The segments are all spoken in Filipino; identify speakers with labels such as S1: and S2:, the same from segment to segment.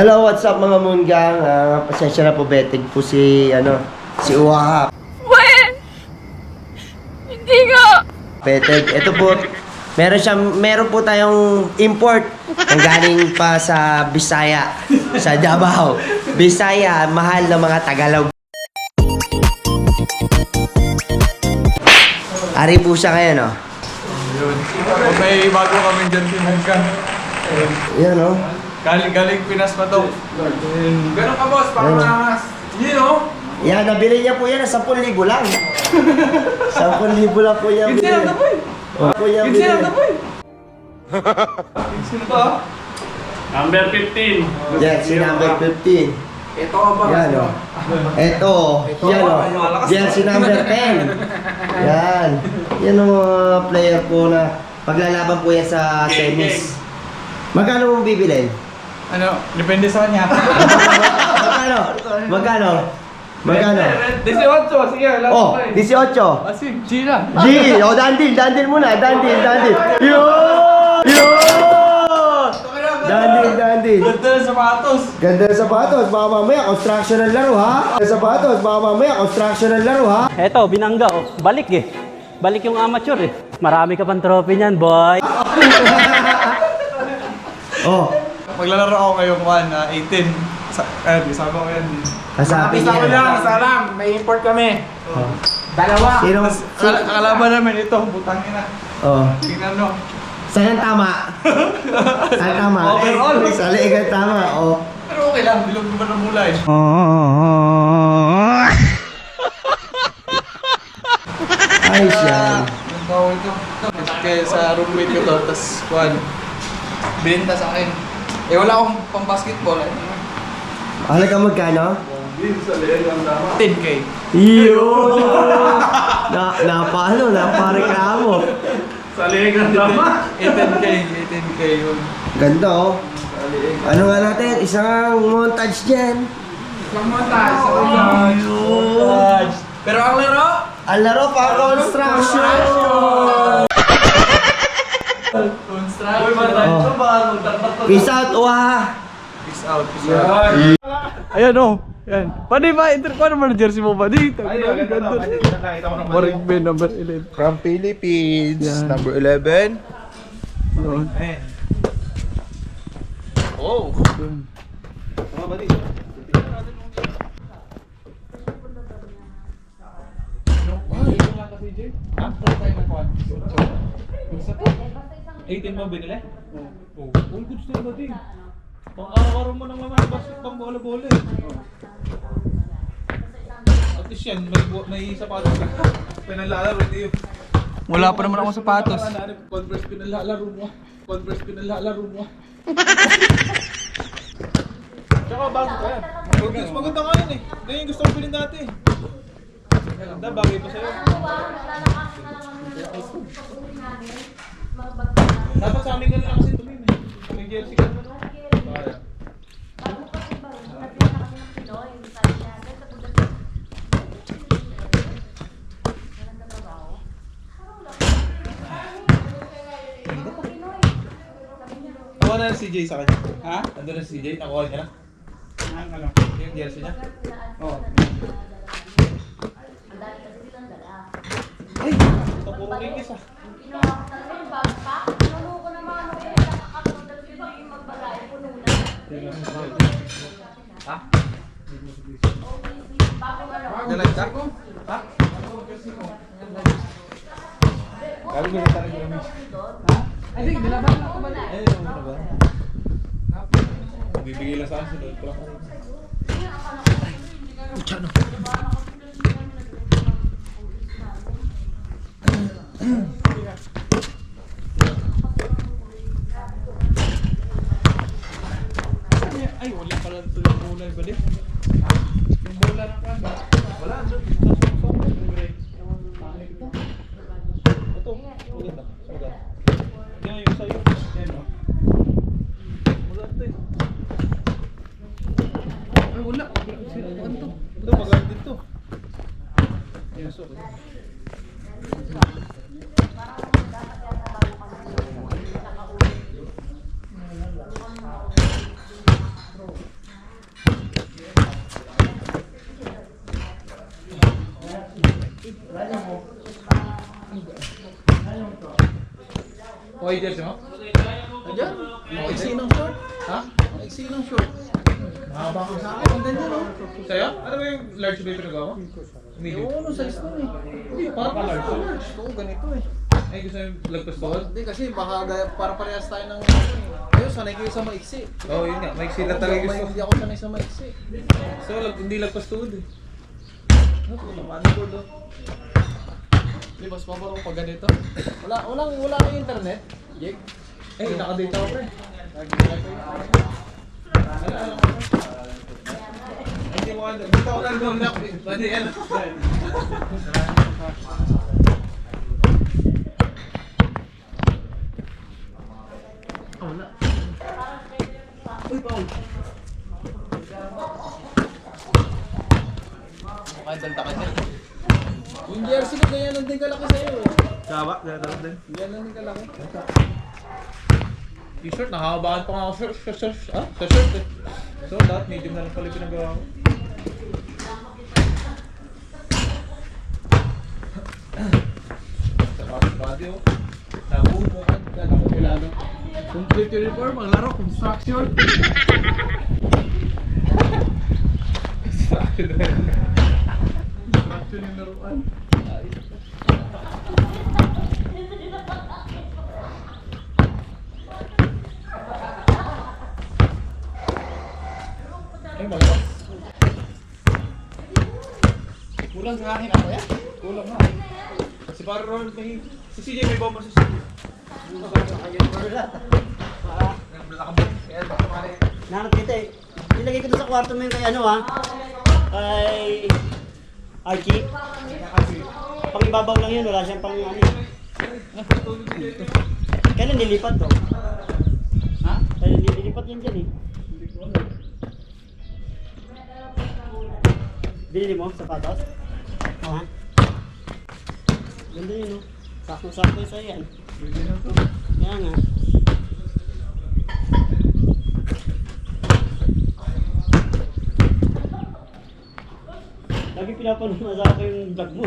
S1: Hello, what's up mga Moongang? Pasensya na po, betig po si Uwahap.
S2: When? Hindi nga.
S1: Betig, ito po, meron po tayong import ang galing pa sa Bisaya, sa Davao. Bisaya, mahal na mga Tagalog. Ari po siya ngayon, no?
S3: Yun. May bago kami dyan si Moongang.
S1: Yan, no?
S3: Galing Pinas pa to. Ganun ka boss, parang nangas. Yun o.
S1: Yan, nabili niya po yan, 10,000 lang. 10,000 lang po yan.
S3: Kinsi lang na po eh. Kinsi lang na po eh. Kinsi na ba?
S4: Number 15.
S1: Yan, si number 15.
S3: Ito ka ba?
S1: Yan, o. Ito, yan, o. Yan, si number 10. Yan. Yan ang mga player po na paglalaban po yan sa semis. Magkano mong bibilin?
S3: Ano? Depende sa kanya.
S1: Magkano?
S3: 18, sige.
S1: Oh, 18.
S3: Sige, G na.
S1: G, o dandil muna, dandil. Yun! Dandil.
S3: Ganda ng sapatos.
S1: Ganda ng sapatos, baka mamaya construction ng laro ha?
S4: Eto, binangga oh. Balik eh. Balik yung amateur eh. Marami ka pang trophy niyan, boy.
S1: Oh,
S3: Maglalaro ako ngayong 18. Isama ko yan.
S1: kasabi niya.
S5: Isa lang, may import kami. Dalawa.
S1: Sino?
S3: Kakalaban namin ito, butangin na.
S1: Oh.
S3: Tingnan mo.
S1: Saan ang tama? Saan tama?
S3: Overall.
S1: Sa liig ang tama, oh.
S3: Pero okay lang, bilog naman ng mulay.
S1: Ayos yan.
S3: Ang tawag ito. Kaya sa roommate ko to, tas bininta sa akin. Eh wala akong pang basketball eh.
S1: Ano ka magkano?
S3: 10K.
S1: Yun! Napareklamo.
S4: Sa liig ng dama.
S3: 18K yun.
S1: Ganda, oh. Ano nga natin? Isang montage dyan.
S5: Pangmontage.
S3: Pero ang laro,
S1: Ang laro pa, construction! Peace out, Uha!
S3: peace out. Ayan o. Yan. Pwede ba? Paano mo na jersey mo ba? Dito. Waring Ben, number 11.
S5: From Philippines,
S3: Yan.
S5: number 11.
S3: Yun.
S5: Oh!
S3: Yun.
S4: Mo binili? Oo. All goods na dating. Pang araw-araw mo nang naman basket pang bola-bola eh. At least yan, may sapatos ka. Pinalalaro hindi yun.
S3: Wala pa naman akong sapatos.
S4: Converse pinalalaro mo. Tsaka bago ka yan. Maganda nga yun eh. Ganyan yung gusto kong bilhin dati. Maganda, bagay pa sa'yo. Dapat sa amin ka lang kasi tumim eh. May jersey ka naman. Nakuha na si CJ sa kanya. Ha? Ando na si CJ, nakuha niya na. Ano? Yung jersey niya? Oo. Ay! Ito puro rikis ah. Ha?
S3: Galag ka?
S4: Ha?
S3: Galing mo sa tayo ng
S4: Ay, di, nilaban na ako ba na? Ay, ano ba? Bibigay lang sa akin sa loob ko lang. Ay, wala pala ito yung bola ba din? Yung bola ng kan? Wala, doon. Ito, maganda. Maganda. Yan yung sa'yo. Yan o. Maganda eh. Ay, wala. Ano to? Ito, maganda dito. Yan, so. Okay, jersey mo?
S3: Ayan, iksi ng short.
S4: Ha?
S3: Iksi ng short.
S4: Mahaba ko.
S3: Sa akin, ang ganda no?
S4: Sa'yo? Ano ba yung large ba yung pinagawa mo? Medium.
S3: Yung ano size nun eh.
S4: Hindi, parang ka-large.
S3: Oo, ganito eh.
S4: Ay, gusto yung lagpas tuhod?
S3: Hindi kasi baka para parehas tayo ng ano eh. Ayun, sanay kayo sa maiksi.
S4: Oo, yun nga. May sila talaga gusto.
S3: Hindi ako sanay sa maiksi.
S4: So, hindi lagpas tuhod eh.
S3: Manifold oh. Di mas mabaro pag ganito. Wala kang internet. Jake.
S4: Eh, nakadate ako pre. Hindi mo ano. Dito ako nag-lock. Pwede yan.
S3: Wala. Uy, Paul. Mukha dalta ka dyan. Yung jersey ko ganyan lang din kalaki sa'yo eh.
S4: Saba, gano'n din.
S3: Ganyan lang din kalaki.
S4: T-shirt, nakahabaan pa nga ako sa shirt eh. So, lahat medium na lang pala yung pinagawa ko. Sa body oh. Nabuo mo ka.
S3: Kailangan. Complete uniform, ang laro, construction. Construction yung laruan.
S4: Ay, malakas.
S3: Kulang sa akin ako yan.
S4: Kulang na. Si Paro Ronald may... Si CJ may bomber sa studio.
S6: Nanap kita eh. Nilagay ko doon sa kwarto mo yung kay ano ha. Kay Archie. Pangibabaw lang yun, wala siyang pang ano eh. Kailan nilipat to? Ha? Kailan nilipat yan dyan eh. Binili mo sapatos? Ha? Ganda yun oh. Sakto-sakto yun sa'yo yan. Kaya nga. Lagi pinapanood sa akin yung vlog mo.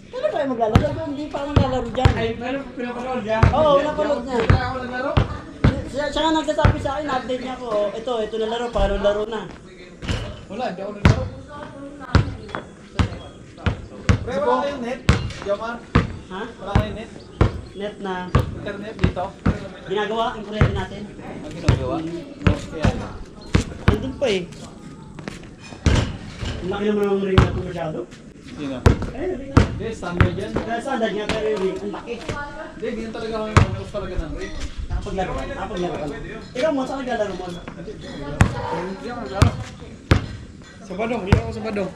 S6: Kailan tayo maglalaro? Hindi pa ako naglalaro dyan.
S5: Ay, pero pinapanood niya.
S6: Oo, napanood niya.
S5: Kaya ako naglaro.
S6: Siya nga nagsasabi sa akin, update niya ako. Oh, ito na laro, paano laro na.
S3: Wala, hindi ako naglaro.
S5: Pre, wala kayong net. Jomar,
S6: Ha?
S5: wala kayong net.
S6: Net na
S5: Internet dito.
S6: ginagawa, ang kurente natin.
S5: Ang ginagawa? Kaya na.
S6: Nandun pa eh. Ang laki naman ang ring na ito masyado.
S5: Sino?
S6: Ayun, ring na.
S3: Hindi, standard yan.
S6: Kaya standard nga pero yung ring, ang laki.
S3: Hindi, ganyan talaga ako yung mga talaga ng ring.
S6: Nakapaglaro ka. Ikaw mo, saan naglalaro mo?
S3: Hindi ako naglaro. Sa Badong, hindi ako sa Badong.